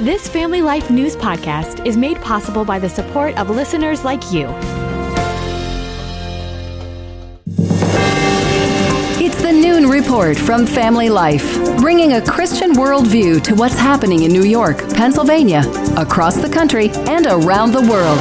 This Family Life News podcast is made possible by the support of listeners like you. It's the Noon Report from Family Life, bringing a Christian worldview to what's happening in New York, Pennsylvania, across the country, and around the world.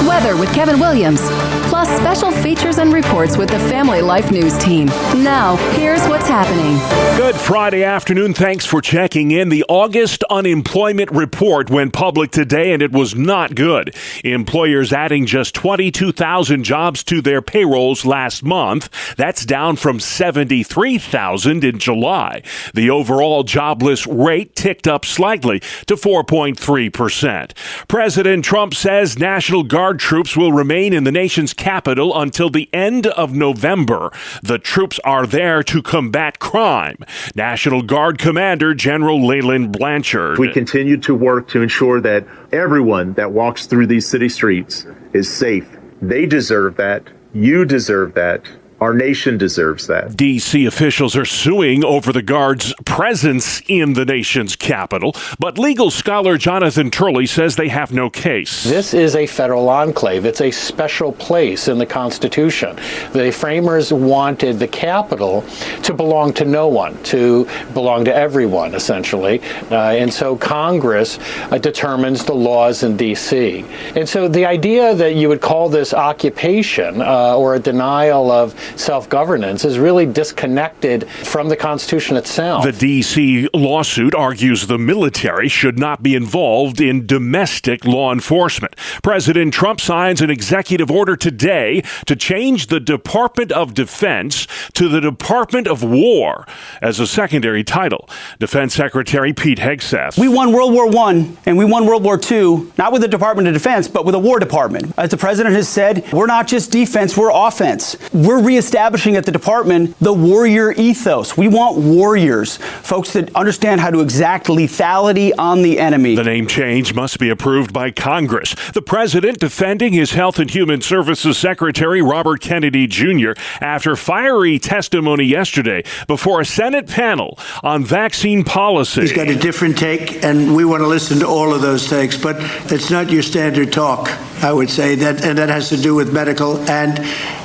Weather with Kevin Williams, plus special features and reports with the Family Life News team. Now, here's what's happening. Good Friday afternoon. Thanks for checking in. The August unemployment report went public today, and it was not good. Employers adding just 22,000 jobs to their payrolls last month. That's down from 73,000 in July. The overall jobless rate ticked up slightly to 4.3%. President Trump says National Guard troops will remain in the nation's capital until the end of November. The troops are there to combat crime. National Guard Commander General Leland Blanchard. We continue to work to ensure that everyone that walks through these city streets is safe. They deserve that. You deserve that. Our nation deserves that. D.C. officials are suing over the Guard's presence in the nation's capital, but legal scholar Jonathan Turley says they have no case. This is a federal enclave. It's a special place in the Constitution. The framers wanted the Capitol to belong to no one, to belong to everyone, essentially. And so Congress determines the laws in D.C. And so the idea that you would call this occupation or a denial of self-governance is really disconnected from the Constitution itself. The D.C. lawsuit argues the military should not be involved in domestic law enforcement. President Trump signs an executive order today to change the Department of Defense to the Department of War as a secondary title. Defense Secretary Pete Hegseth. We won World War I and we won World War II, not with the Department of Defense, but with a War Department. As the president has said, we're not just defense, we're offense. We're reestablishing at the department the warrior ethos. We want warriors, folks that understand how to exact lethality on the enemy. The name change must be approved by Congress. The president defending his Health and Human Services Secretary Robert Kennedy Jr. after fiery testimony yesterday before a Senate panel on vaccine policy. He's got a different take, and we want to listen to all of those takes, but it's not your standard talk, I would say, and that has to do with medical and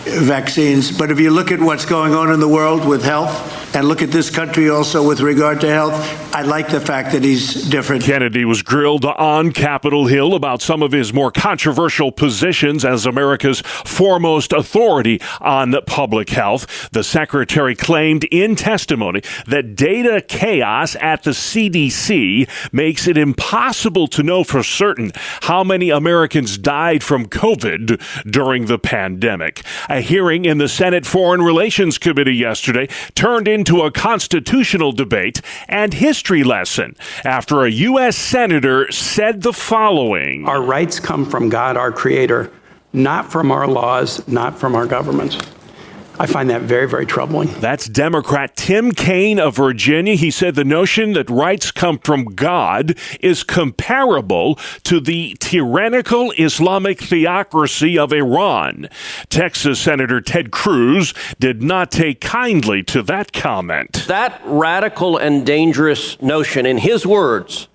vaccines. But if you look at what's going on in the world with health, and look at this country also with regard to health, I like the fact that he's different. Kennedy was grilled on Capitol Hill about some of his more controversial positions as America's foremost authority on public health. The secretary claimed in testimony that data chaos at the CDC makes it impossible to know for certain how many Americans died from COVID during the pandemic. A hearing in the Senate Foreign Relations Committee yesterday turned into a constitutional debate and history lesson after a U.S. senator said the following. Our rights come from God, our creator, not from our laws, not from our government. I find that very, very troubling. That's Democrat Tim Kaine of Virginia. He said the notion that rights come from God is comparable to the tyrannical Islamic theocracy of Iran. Texas Senator Ted Cruz did not take kindly to that comment. That radical and dangerous notion, in his words,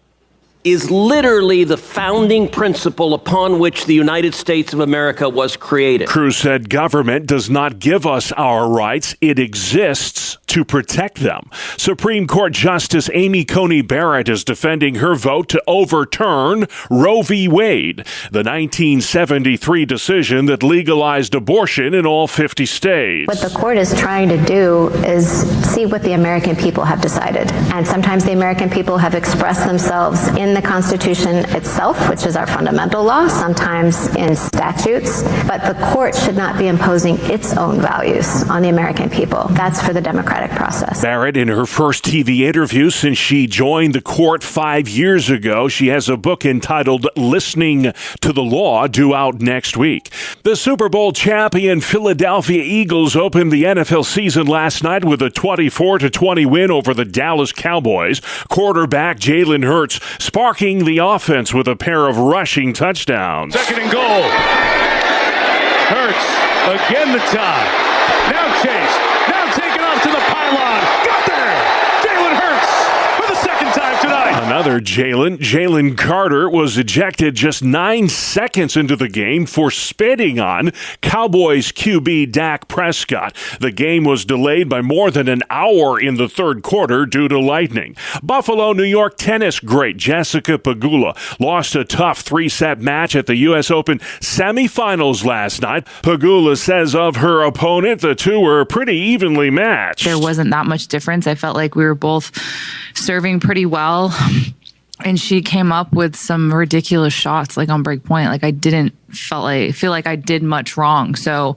is literally the founding principle upon which the United States of America was created. Cruz said government does not give us our rights. It exists to protect them. Supreme Court Justice Amy Coney Barrett is defending her vote to overturn Roe v. Wade, the 1973 decision that legalized abortion in all 50 states. What the court is trying to do is see what the American people have decided. And sometimes the American people have expressed themselves in the Constitution itself, which is our fundamental law, sometimes in statutes, but the court should not be imposing its own values on the American people. That's for the democratic process. Barrett, in her first TV interview since she joined the court 5 years ago, she has a book entitled Listening to the Law, due out next week. The Super Bowl champion Philadelphia Eagles opened the NFL season last night with a 24-20 win over the Dallas Cowboys. Quarterback Jalen Hurts sparking the offense with a pair of rushing touchdowns. Second and goal. Hurts again the tie. Now Chase. Now taken off to the pylon. Got there. Jalen Hurts for the second time tonight. Another Jalen Carter was ejected just 9 seconds into the game for spitting on Cowboys QB Dak Prescott. The game was delayed by more than an hour in the third quarter due to lightning. Buffalo, New York tennis great Jessica Pegula lost a tough 3-set match at the U.S. Open semifinals last night. Pegula says of her opponent, the two were pretty evenly matched. There wasn't that much difference. I felt like we were both serving pretty well. And she came up with some ridiculous shots, like on break point. Like I didn't feel like I did much wrong. So,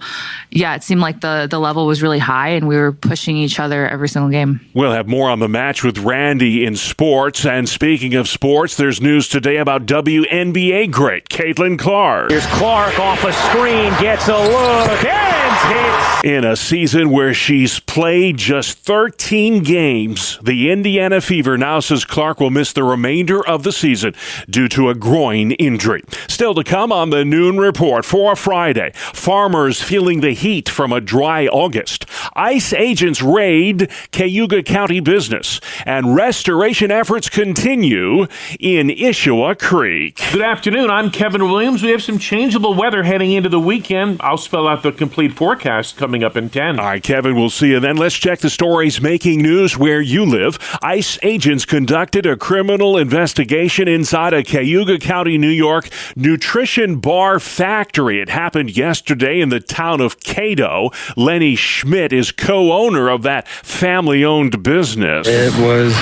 yeah, it seemed like the level was really high, and we were pushing each other every single game. We'll have more on the match with Randy in sports. And speaking of sports, there's news today about WNBA great Caitlin Clark. Here's Clark off a screen, gets a look, and hits. In a season where she's played just 13 games, the Indiana Fever now says Clark will miss the remainder of the season due to a groin injury. Still to come on the Noon Report for Friday. Farmers feeling the heat from a dry August. ICE agents raid Cayuga County business. And restoration efforts continue in Issawa Creek. Good afternoon. I'm Kevin Williams. We have some changeable weather heading into the weekend. I'll spell out the complete forecast coming up in 10. All right, Kevin, we'll see you then. Let's check the stories making news where you live. ICE agents conducted a criminal investigation inside a Cayuga County, New York nutrition bar factory. It happened yesterday in the town of Cato. Lenny Schmidt is co-owner of that family-owned business. It was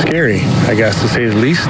scary, I guess, to say the least.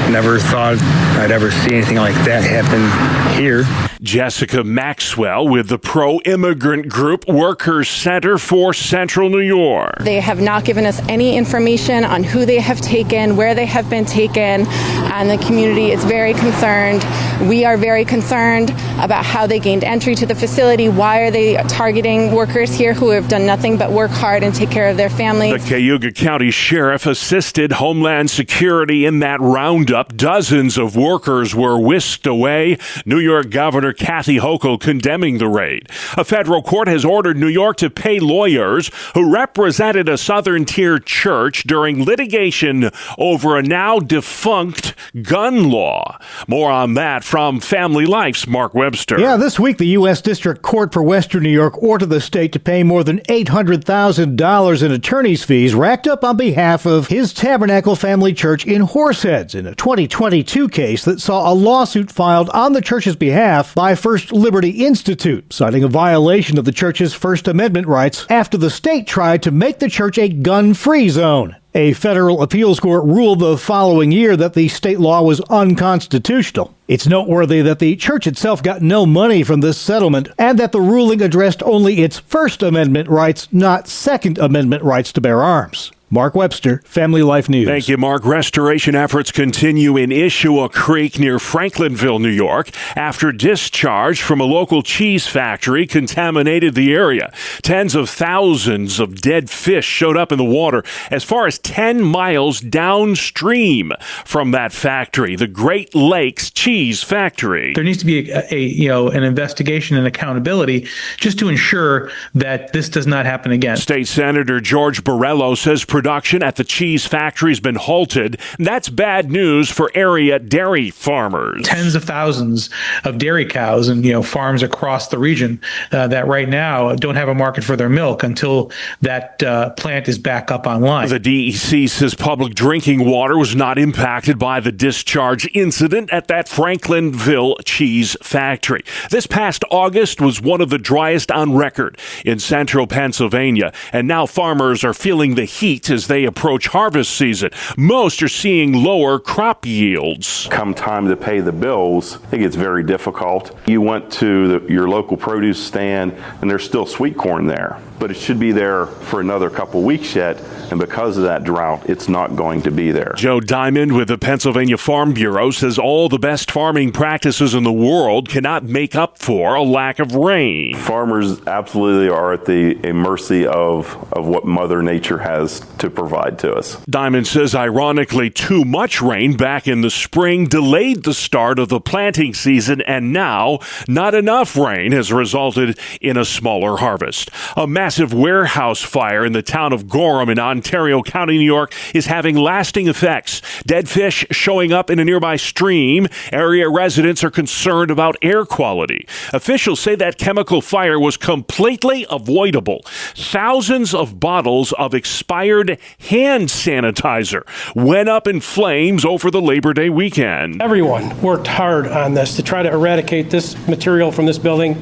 Never thought I'd ever see anything like that happen here. Jessica Maxwell with the pro-immigrant group Workers Center for Central New York. They have not given us any information on who they have taken, where they have been taken, and the community is very concerned. We are very concerned about how they gained entry to the facility. Why are they targeting workers here who have done nothing but work hard and take care of their families? The Cayuga County Sheriff assisted Homeland Security in that roundup. Dozens of workers were whisked away. New York Governor Kathy Hochul condemning the raid. A federal court has ordered New York to pay lawyers who represented a Southern Tier church during litigation over a now defunct gun law. More on that from Family Life's Mark Webster. Yeah, this week the U.S. District Court for Western New York ordered the state to pay more than $800,000 in attorney's fees racked up on behalf of His Tabernacle Family Church in Horseheads in a 2022 case that saw a lawsuit filed on the church's behalf by First Liberty Institute, citing a violation of the church's First Amendment rights after the state tried to make the church a gun-free zone. A federal appeals court ruled the following year that the state law was unconstitutional. It's noteworthy that the church itself got no money from this settlement and that the ruling addressed only its First Amendment rights, not Second Amendment rights to bear arms. Mark Webster, Family Life News. Thank you, Mark. Restoration efforts continue in Issawa Creek near Franklinville, New York, after discharge from a local cheese factory contaminated the area. Tens of thousands of dead fish showed up in the water as far as 10 miles downstream from that factory, the Great Lakes Cheese Factory. There needs to be an investigation and accountability just to ensure that this does not happen again. State Senator George Borrello says production at the cheese factory has been halted. That's bad news for area dairy farmers. Tens of thousands of dairy cows and farms across the region that right now don't have a market for their milk until that plant is back up online. The DEC says public drinking water was not impacted by the discharge incident at that Franklinville cheese factory. This past August was one of the driest on record in central Pennsylvania, and now farmers are feeling the heat as they approach harvest season. Most are seeing lower crop yields. Come time to pay the bills, I think it's very difficult. You went to your local produce stand and there's still sweet corn there, but it should be there for another couple weeks yet, and because of that drought, it's not going to be there. Joe Diamond with the Pennsylvania Farm Bureau says all the best farming practices in the world cannot make up for a lack of rain. Farmers absolutely are at the mercy of what Mother Nature has to provide to us. Diamond says, ironically, too much rain back in the spring delayed the start of the planting season, and now not enough rain has resulted in a smaller harvest. A massive warehouse fire in the town of Gorham in Ontario County, New York, is having lasting effects. Dead fish showing up in a nearby stream. Area residents are concerned about air quality. Officials say that chemical fire was completely avoidable. Thousands of bottles of expired hand sanitizer went up in flames over the Labor Day weekend. Everyone worked hard on this to try to eradicate this material from this building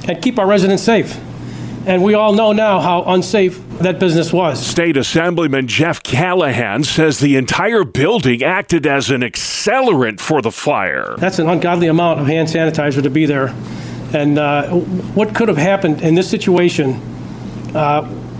and keep our residents safe. And we all know now how unsafe that business was. State Assemblyman Jeff Callahan says the entire building acted as an accelerant for the fire. That's an ungodly amount of hand sanitizer to be there. And what could have happened in this situation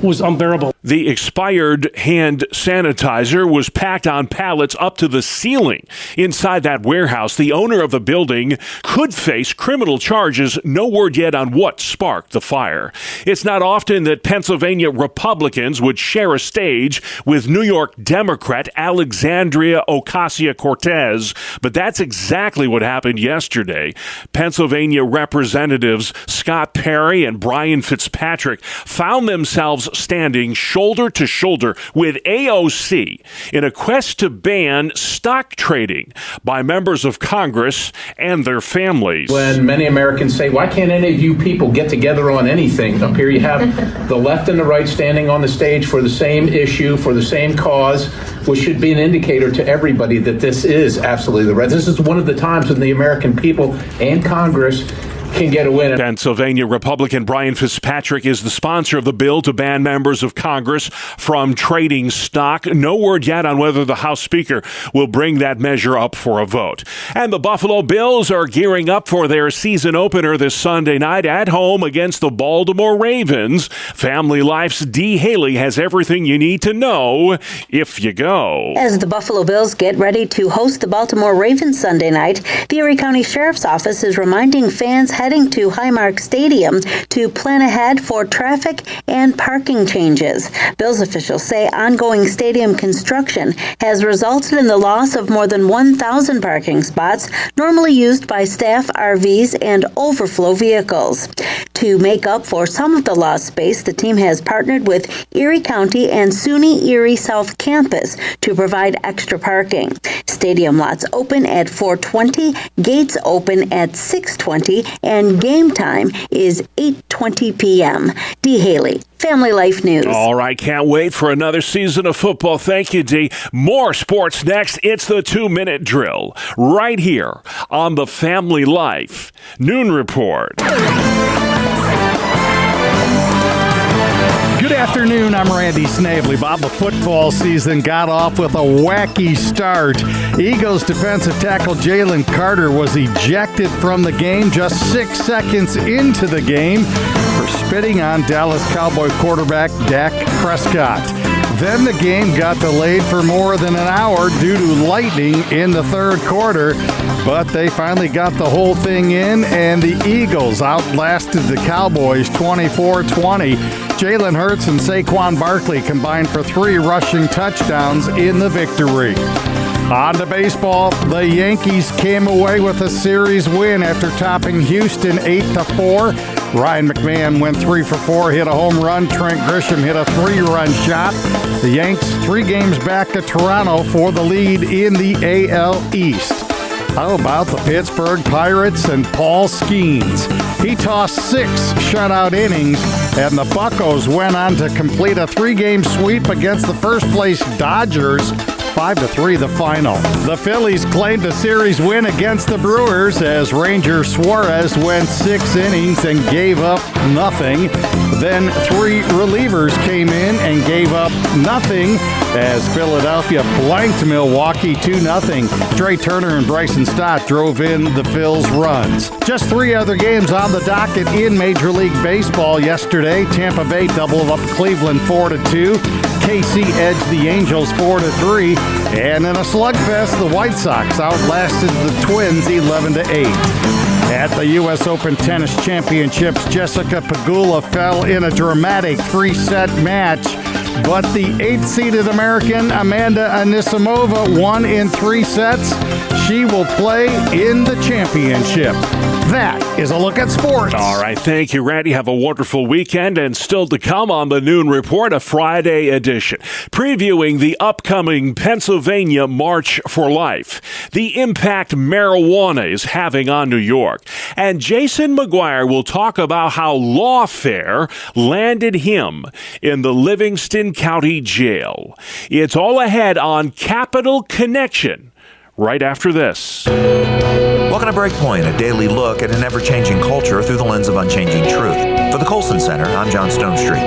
was unbearable. The expired hand sanitizer was packed on pallets up to the ceiling inside that warehouse. The owner of the building could face criminal charges. No word yet on what sparked the fire. It's not often that Pennsylvania Republicans would share a stage with New York Democrat Alexandria Ocasio-Cortez, but that's exactly what happened yesterday. Pennsylvania Representatives Scott Perry and Brian Fitzpatrick found themselves standing shoulder to shoulder with AOC in a quest to ban stock trading by members of Congress and their families. When many Americans say, why can't any of you people get together on anything? Up here you have the left and the right standing on the stage for the same issue, for the same cause, which should be an indicator to everybody that this is absolutely the right. This is one of the times when the American people and Congress can get a win. Pennsylvania Republican Brian Fitzpatrick is the sponsor of the bill to ban members of Congress from trading stock. No word yet on whether the House Speaker will bring that measure up for a vote. And the Buffalo Bills are gearing up for their season opener this Sunday night at home against the Baltimore Ravens. Family Life's Dee Haley has everything you need to know if you go. As the Buffalo Bills get ready to host the Baltimore Ravens Sunday night, the Erie County Sheriff's Office is reminding fans heading to Highmark Stadium to plan ahead for traffic and parking changes. Bills officials say ongoing stadium construction has resulted in the loss of more than 1,000 parking spots normally used by staff RVs and overflow vehicles. To make up for some of the lost space, the team has partnered with Erie County and SUNY Erie South Campus to provide extra parking. Stadium lots open at 4:20, gates open at 6:20, and game time is 8:20 p.m. Dee Haley, Family Life News. All right, can't wait for another season of football. Thank you, Dee. More sports next. It's the 2-minute drill right here on the Family Life Noon Report. Good afternoon, I'm Randy Snavely. Bob, the football season got off with a wacky start. Eagles defensive tackle Jalen Carter was ejected from the game just 6 seconds into the game for spitting on Dallas Cowboy quarterback Dak Prescott. Then the game got delayed for more than an hour due to lightning in the third quarter, but they finally got the whole thing in, and the Eagles outlasted the Cowboys 24-20. Jalen Hurts and Saquon Barkley combined for 3 rushing touchdowns in the victory. On to baseball, the Yankees came away with a series win after topping Houston 8-4. Ryan McMahon went 3 for 4, hit a home run. Trent Grisham hit a 3-run shot. The Yanks 3 games back to Toronto for the lead in the AL East. How about the Pittsburgh Pirates and Paul Skeens? He tossed 6 shutout innings, and the Buccos went on to complete a 3-game sweep against the first-place Dodgers. 5-3 the final. The Phillies claimed a series win against the Brewers as Ranger Suarez went 6 innings and gave up nothing. Then 3 relievers came in and gave up nothing as Philadelphia blanked Milwaukee 2-0. Trey Turner and Bryson Stott drove in the Phils' runs. Just 3 other games on the docket in Major League Baseball yesterday. Tampa Bay doubled up Cleveland 4-2. KC edged the Angels 4-3. And in a slugfest, the White Sox outlasted the Twins 11-8. At the U.S. Open Tennis Championships, Jessica Pegula fell in a dramatic 3-set match but the 8th-seeded American Amanda Anisimova won in 3 sets. She will play in the championship. That is a look at sports. All right, thank you, Randy. Have a wonderful weekend, and still to come on the Noon Report, a Friday edition, previewing the upcoming Pennsylvania March for Life, the impact marijuana is having on New York, and Jason McGuire will talk about how lawfare landed him in the Livingston County Jail. It's all ahead on Capital Connection, right after this. Welcome to Breakpoint, a daily look at an ever-changing culture through the lens of unchanging truth. For the Colson Center, I'm John Stonestreet.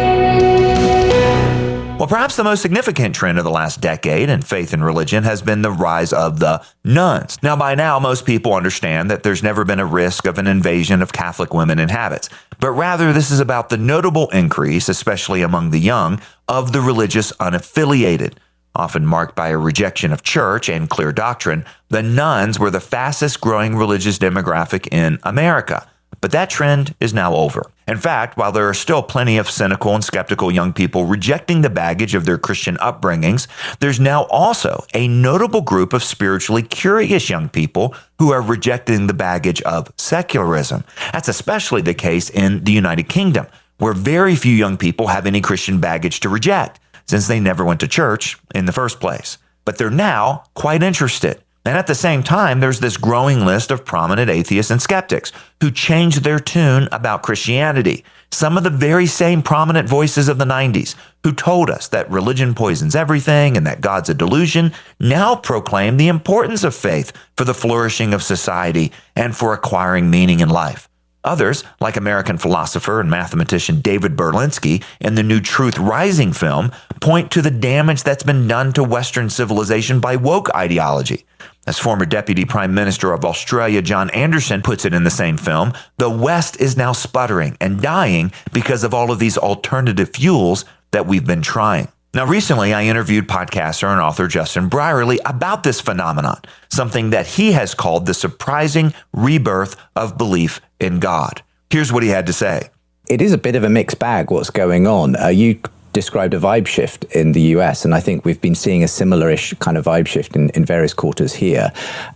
Well, perhaps the most significant trend of the last decade in faith and religion has been the rise of the nuns. Now, by now, most people understand that there's never been a risk of an invasion of Catholic women and habits, but rather this is about the notable increase, especially among the young, of the religious unaffiliated. Often marked by a rejection of church and clear doctrine, the nuns were the fastest growing religious demographic in America. But that trend is now over. In fact, while there are still plenty of cynical and skeptical young people rejecting the baggage of their Christian upbringings, there's now also a notable group of spiritually curious young people who are rejecting the baggage of secularism. That's especially the case in the United Kingdom, where very few young people have any Christian baggage to reject, since they never went to church in the first place. But they're now quite interested. And at the same time, there's this growing list of prominent atheists and skeptics who changed their tune about Christianity. Some of the very same prominent voices of the 90s who told us that religion poisons everything and that God's a delusion now proclaim the importance of faith for the flourishing of society and for acquiring meaning in life. Others, like American philosopher and mathematician David Berlinski in the new Truth Rising film, point to the damage that's been done to Western civilization by woke ideology. As former Deputy Prime Minister of Australia John Anderson puts it in the same film, the West is now sputtering and dying because of all of these alternative fuels that we've been trying. Now, recently, I interviewed podcaster and author Justin Brierley about this phenomenon, something that he has called the surprising rebirth of belief in God. Here's what he had to say. It is a bit of a mixed bag what's going on. You described a vibe shift in the US, and I think we've been seeing a similar-ish kind of vibe shift in various quarters here.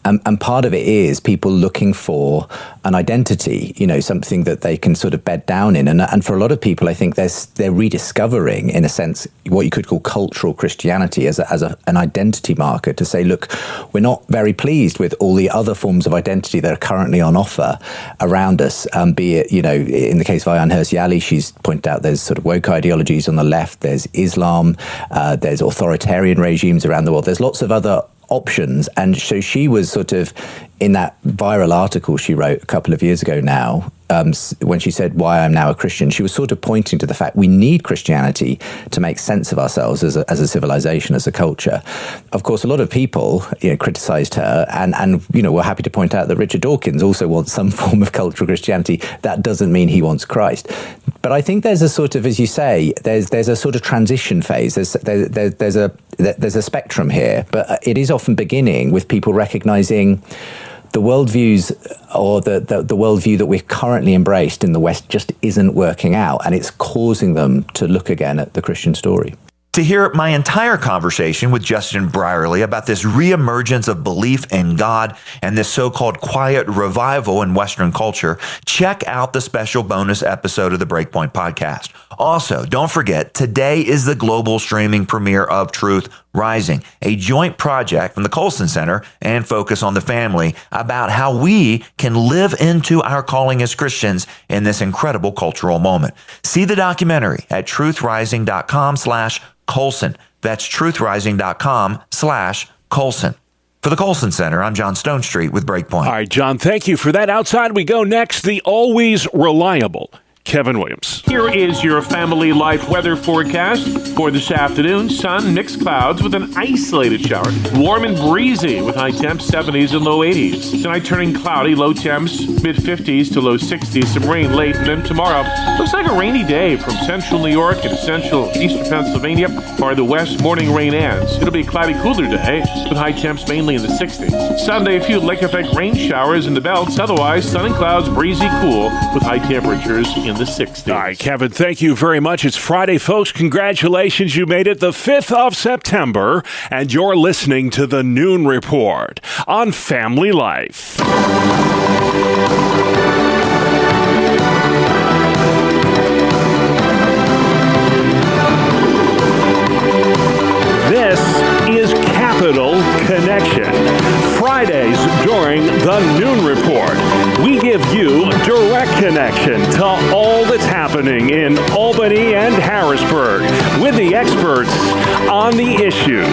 And part of it is people looking for an identity, something that they can sort of bed down in. And for a lot of people, I think they're rediscovering, in a sense, what you could call cultural Christianity as an identity marker to say, look, we're not very pleased with all the other forms of identity that are currently on offer around us, be it, in the case of Ayaan Hirsi Ali, she's pointed out there's sort of woke ideologies on the left, there's Islam, there's authoritarian regimes around the world, there's lots of other options. And so she was sort of, in that viral article she wrote a couple of years ago now, when she said, why I'm now a Christian, she was sort of pointing to the fact we need Christianity to make sense of ourselves as a civilization, as a culture. Of course, a lot of people criticized her and were happy to point out that Richard Dawkins also wants some form of cultural Christianity. That doesn't mean he wants Christ. But I think there's a sort of, as you say, there's a sort of transition phase. There's a spectrum here, but it is often beginning with people recognizing the worldviews or the worldview that we've currently embraced in the West just isn't working out, and it's causing them to look again at the Christian story. To hear my entire conversation with Justin Brierley about this reemergence of belief in God and this so-called quiet revival in Western culture, check out the special bonus episode of the Breakpoint podcast. Also, don't forget, today is the global streaming premiere of Truth Rising, a joint project from the Colson Center and Focus on the Family about how we can live into our calling as Christians in this incredible cultural moment. See the documentary at truthrising.com/Colson. That's truthrising.com/Colson. For the Colson Center, I'm John Stonestreet with Breakpoint. All right, John, thank you for that. Outside we go next, the always reliable Kevin Williams. Here is your family life weather forecast for this afternoon. Sun, mixed clouds with an isolated shower. Warm and breezy with high temps 70s and low 80s. Tonight turning cloudy, low temps mid 50s to low 60s. Some rain late, and then tomorrow looks like a rainy day from central New York and central eastern Pennsylvania. Far the west, morning rain ends. It'll be a cloudy, cooler day with high temps mainly in the 60s. Sunday, a few lake effect rain showers in the belts. Otherwise, sun and clouds, breezy, cool with high temperatures in the 60s. All right, Kevin, thank you very much. It's Friday, folks. Congratulations. You made it the 5th of September, and you're listening to the Noon Report on Family Life. This is Capital Connection. Fridays during the Noon Report, we give you direct connection to all that's happening in Albany and Harrisburg with the experts on the issues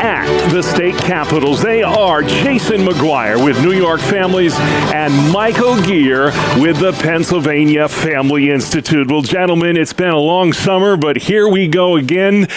at the state capitals. They are Jason McGuire with New York Families and Michael Geer with the Pennsylvania Family Institute. Well, gentlemen, it's been a long summer, but here we go again.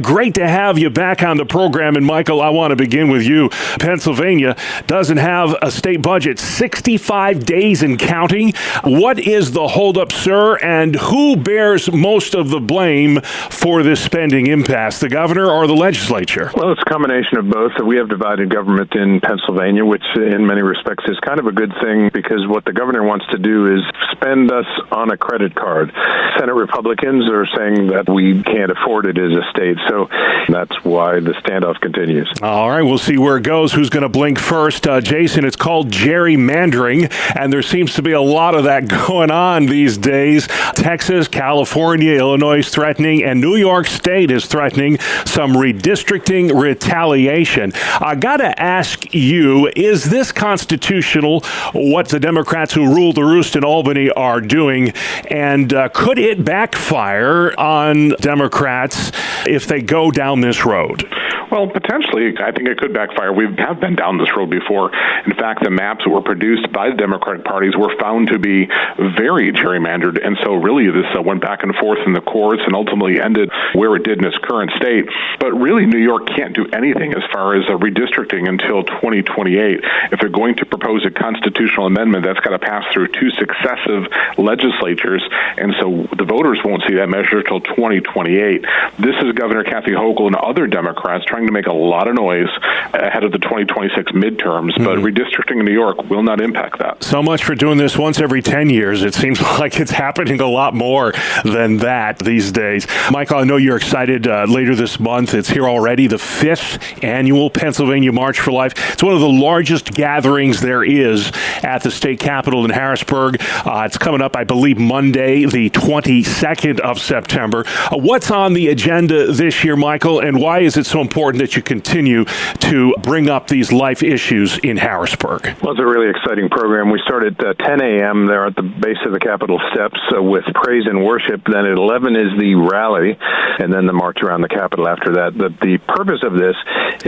Great to have you back on the program. And Michael, I want to begin with you. Pennsylvania doesn't have a state budget, 65 days and counting. What is the holdup, sir, and who bears most of the blame for this spending impasse, the governor or the legislature? Well, it's a combination of both. We have divided government in Pennsylvania, which in many respects is kind of a good thing because what the governor wants to do is spend us on a credit card. Senate Republicans are saying that we can't afford it as a state, so that's why the standoff continues. All right, we'll see where it goes. Who's going to blink first? Jason, it's called gerrymandering, and there seems to be a lot of that going on these days. Texas, California, Illinois is threatening, and New York State is threatening some redistricting retaliation. I got to ask you, is this constitutional, what the Democrats who rule the roost in Albany are doing, and could it backfire on Democrats if they go down this road? Well, potentially, I think it could backfire. We have been down this road before. In fact, the maps that were produced by the Democratic parties were found to be very gerrymandered, and so really this went back and forth in the courts and ultimately ended where it did in its current state. But really, New York can't do anything as far as redistricting until 2028. If they're going to propose a constitutional amendment, that's got to pass through two successive legislatures, and so the voters won't see that measure until 2028. This is Governor Kathy Hochul and other Democrats trying to make a lot of noise ahead of the 2026 midterms, but redistricting in New York will not impact that. So much for doing this once every 10 years. It seems like it's happening a lot more than that these days. Michael, I know you're excited later this month. It's here already, the 5th annual Pennsylvania March for Life. It's one of the largest gatherings there is at the state capitol in Harrisburg. It's coming up, I believe, Monday, the 22nd of September. What's on the agenda this year, Michael, and why is it so important that you continue to bring up these life issues in Harrisburg? Well, it's a really exciting program. We start at 10 a.m. there at the base of the Capitol steps with praise and worship. Then at 11 is the rally, and then the march around the Capitol after that. The purpose of this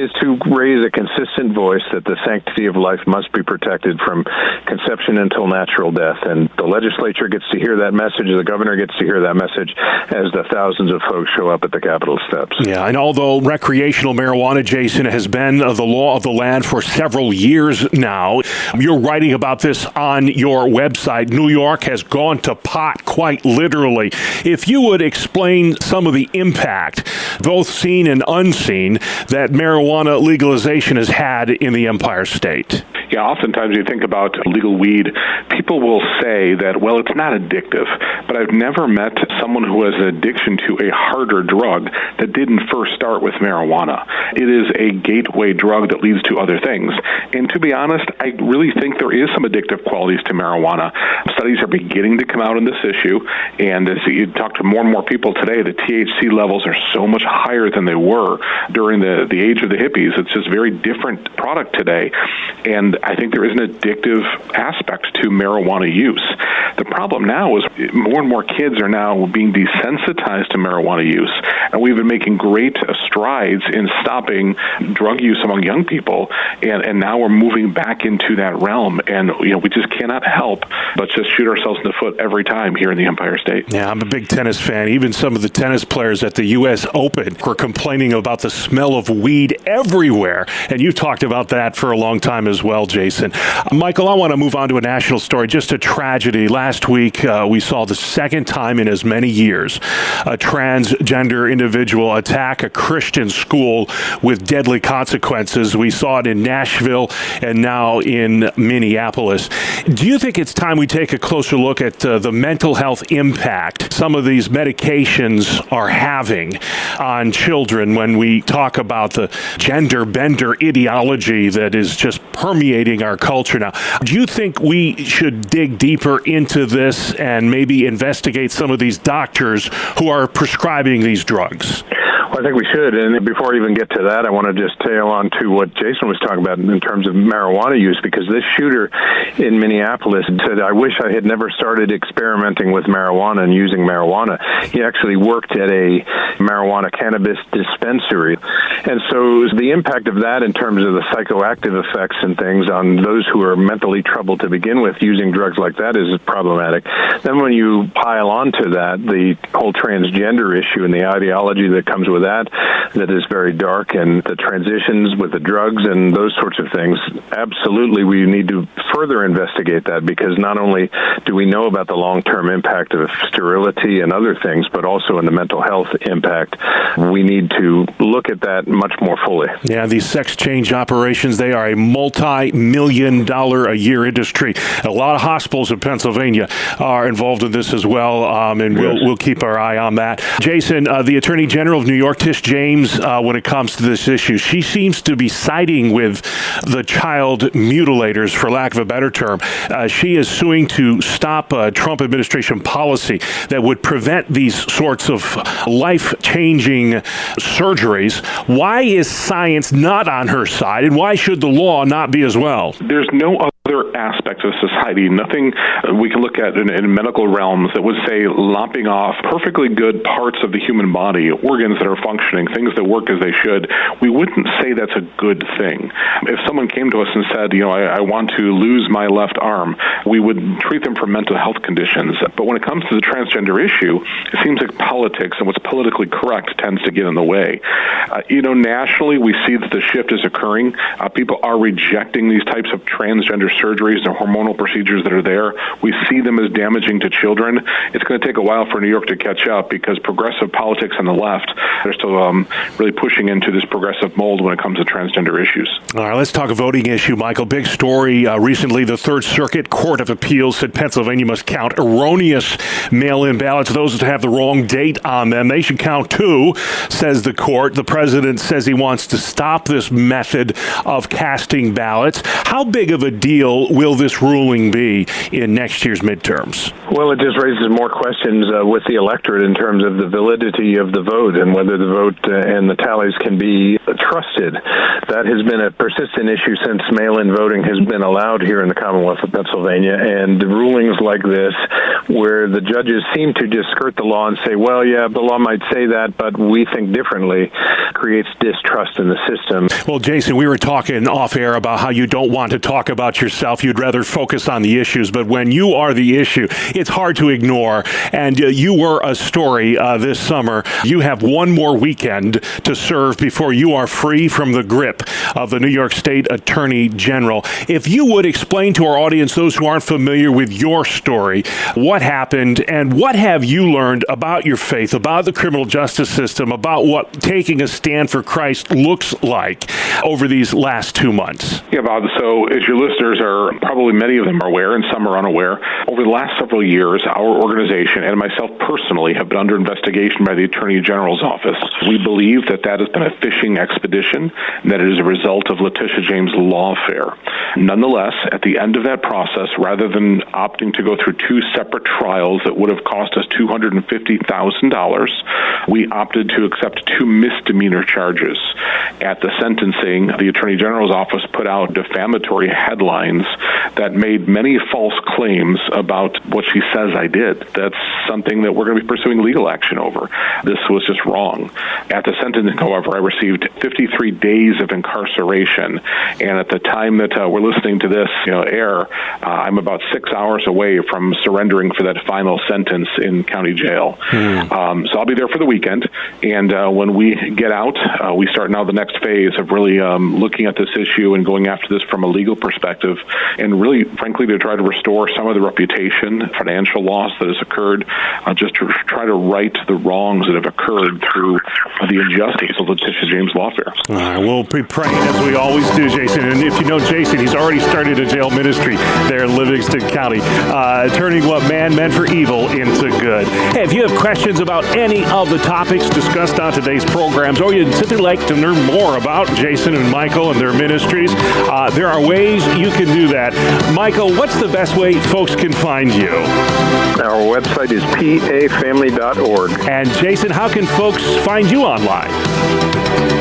is to raise a consistent voice that the sanctity of life must be protected from conception until natural death. And the legislature gets to hear that message. The governor gets to hear that message as the thousands of folks show up at the Capitol steps. Yeah, and although recreational marijuana, Jason, has been the law of the land for several years now, you're writing about this on your website. New York has gone to pot, quite literally. If you would explain some of the impact, both seen and unseen, that marijuana legalization has had in the Empire State. Yeah, oftentimes you think about legal weed, people will say that, well, it's not addictive, but I've never met someone who has an addiction to a harder drug that didn't first start with marijuana. It is a gateway drug that leads to other things. And to be honest, I really think there is some addictive qualities to marijuana. Studies are beginning to come out on this issue, and as you talk to more and more people today, the THC levels are so much higher than they were during the age of the hippies. It's just a very different product today, and I think there is an addictive aspect to marijuana use. The problem now is more and more kids are now being desensitized to marijuana use, and we've been making great strides in stopping drug use among young people, and now we're moving back into that realm, and we just cannot help but just shoot ourselves in the foot every time here in the Empire State. Yeah, I'm a big tennis fan. Even some of the tennis players at the U.S. Open were complaining about the smell of weed everywhere, and you talked about that for a long time as well, Jason. Michael, I want to move on to a national story, just a tragedy. Last week, we saw the second time in as many years a transgender individual attack a Christian school with deadly consequences. We saw it in Nashville and now in Minneapolis. Do you think it's time we take a closer look at the mental health impact some of these medications are having on children when we talk about the gender bender ideology that is just permeating our culture now? Do you think we should dig deeper into this and maybe investigate some of these doctors who are prescribing these drugs? Well, I think we should. And before I even get to that, I want to just tail on to what Jason was talking about in terms of marijuana use, because this shooter in Minneapolis said, I wish I had never started experimenting with marijuana and using marijuana. He actually worked at a marijuana cannabis dispensary. And so the impact of that in terms of the psychoactive effects and things on those who are mentally troubled to begin with using drugs like that is problematic. Then when you pile onto that the whole transgender issue and the ideology that comes with that is very dark, and the transitions with the drugs and those sorts of things, absolutely we need to further investigate that, because not only do we know about the long-term impact of sterility and other things, but also in the mental health impact. We need to look at that much more fully. Yeah, these sex change operations, they are a multi-million-dollar a year industry. A lot of hospitals in Pennsylvania are involved in this as well, and we'll keep our eye on that. Jason, the Attorney General of New York, Tish James, when it comes to this issue, she seems to be siding with the child mutilators, for lack of a better term. She is suing to stop a Trump administration policy that would prevent these sorts of life-changing surgeries. Why is science not on her side, and why should the law not be as well? There's no other aspects of society, nothing we can look at in medical realms that would say lopping off perfectly good parts of the human body, organs that are functioning, things that work as they should. We wouldn't say that's a good thing. If someone came to us and said, I want to lose my left arm, we would treat them for mental health conditions. But when it comes to the transgender issue, it seems like politics and what's politically correct tends to get in the way. Nationally, we see that the shift is occurring. People are rejecting these types of transgender surgeries, the hormonal procedures that are there. We see them as damaging to children. It's going to take a while for New York to catch up, because progressive politics on the left are still really pushing into this progressive mold when it comes to transgender issues. All right, let's talk a voting issue, Michael. Big story recently. The Third Circuit Court of Appeals said Pennsylvania must count erroneous mail-in ballots. Those that have the wrong date on them, they should count too, says the court. The president says he wants to stop this method of casting ballots. How big of a deal will this ruling be in next year's midterms? Well, it just raises more questions with the electorate in terms of the validity of the vote and whether the vote and the tallies can be trusted. That has been a persistent issue since mail-in voting has been allowed here in the Commonwealth of Pennsylvania, and rulings like this, where the judges seem to just skirt the law and say, well, yeah, the law might say that, but we think differently, creates distrust in the system. Well, Jason, we were talking off air about how you don't want to talk about yourself. You'd rather focus on the issues, but when you are the issue, it's hard to ignore. And you were a story this summer. You have one more weekend to serve before you are free from the grip of the New York State Attorney General. If you would explain to our audience, those who aren't familiar with your story, what happened and what have you learned about your faith, about the criminal justice system, about what taking a stand for Christ looks like over these last 2 months? Yeah, Bob. So as your listeners are, probably many of them are aware and some are unaware, over the last several years, our organization and myself personally have been under investigation by the Attorney General's office. We believe that has been a fishing expedition, and that it is a result of Letitia James' lawfare. Nonetheless, at the end of that process, rather than opting to go through two separate trials that would have cost us $250,000, we opted to accept two misdemeanor charges. At the sentencing, the Attorney General's office put out defamatory headlines lines that made many false claims about what she says I did. That's something that we're going to be pursuing legal action over. This was just wrong. At the sentencing, however, I received 53 days of incarceration, and at the time that we're listening to this air, I'm about 6 hours away from surrendering for that final sentence in county jail. So I'll be there for the weekend, and when we get out, we start now the next phase of really looking at this issue and going after this from a legal perspective, and really, frankly, to try to restore some of the reputation, financial loss that has occurred, just to try to right the wrongs that have occurred through the injustice of Letitia James Lawfare. All right, we'll be praying as we always do, Jason. And if you know Jason, he's already started a jail ministry there in Livingston County, turning what man meant for evil into good. Hey, if you have questions about any of the topics discussed on today's programs, or you'd simply like to learn more about Jason and Michael and their ministries, there are ways you can do that. Michael, what's the best way folks can find you? Our website is pafamily.org. And Jason, how can folks find you online?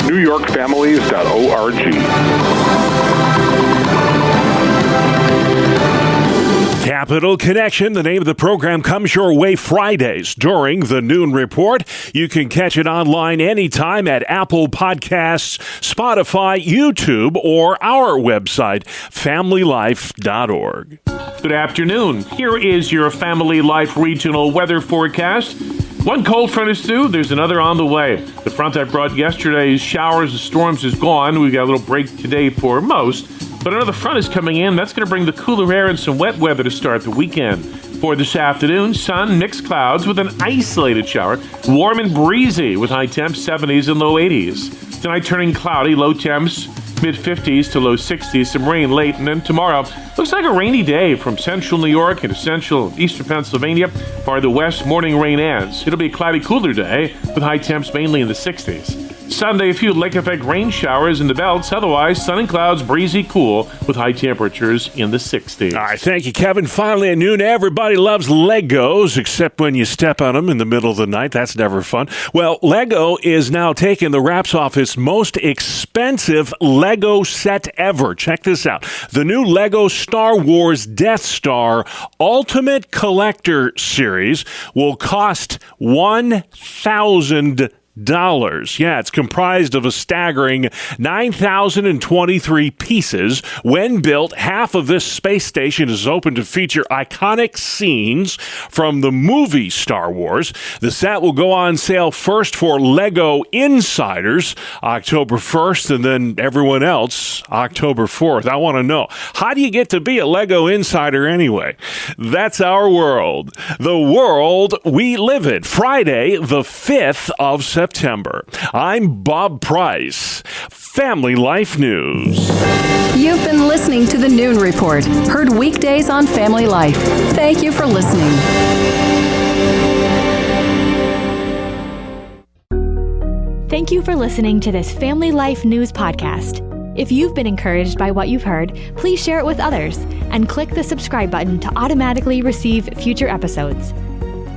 NewYorkFamilies.org. Capital Connection, the name of the program, comes your way Fridays during the Noon Report. You can catch it online anytime at Apple Podcasts, Spotify, YouTube, or our website, familylife.org. Good afternoon. Here is your Family Life regional weather forecast. One cold front is through. There's another on the way. The front that brought yesterday's showers and storms is gone. We've got a little break today for most. But another front is coming in. That's going to bring the cooler air and some wet weather to start the weekend. For this afternoon, sun, mixed clouds with an isolated shower. Warm and breezy with high temps 70s and low 80s. Tonight turning cloudy, low temps mid-50s to low 60s. Some rain late. And then tomorrow, looks like a rainy day from central New York into central eastern Pennsylvania. Far to the west, morning rain ends. It'll be a cloudy, cooler day with high temps mainly in the 60s. Sunday, a few lake effect rain showers in the belts. Otherwise, sun and clouds, breezy, cool with high temperatures in the 60s. All right, thank you, Kevin. Finally at noon, everybody loves Legos, except when you step on them in the middle of the night. That's never fun. Well, Lego is now taking the wraps off its most expensive Lego set ever. Check this out. The new Lego Star Wars Death Star Ultimate Collector Series will cost $1,000. Yeah, it's comprised of a staggering 9,023 pieces. When built, half of this space station is open to feature iconic scenes from the movie Star Wars. The set will go on sale first for Lego Insiders October 1st, and then everyone else October 4th. I want to know, how do you get to be a Lego Insider anyway? That's our world. The world we live in. Friday, the 5th of September. I'm Bob Price. Family Life News. You've been listening to the Noon Report, heard weekdays on Family Life. Thank you for listening. Thank you for listening to this Family Life News podcast. If you've been encouraged by what you've heard, please share it with others and click the subscribe button to automatically receive future episodes.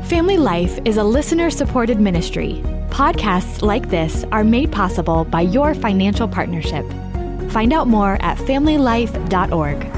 Family Life is a listener-supported ministry. Podcasts like this are made possible by your financial partnership. Find out more at familylife.org.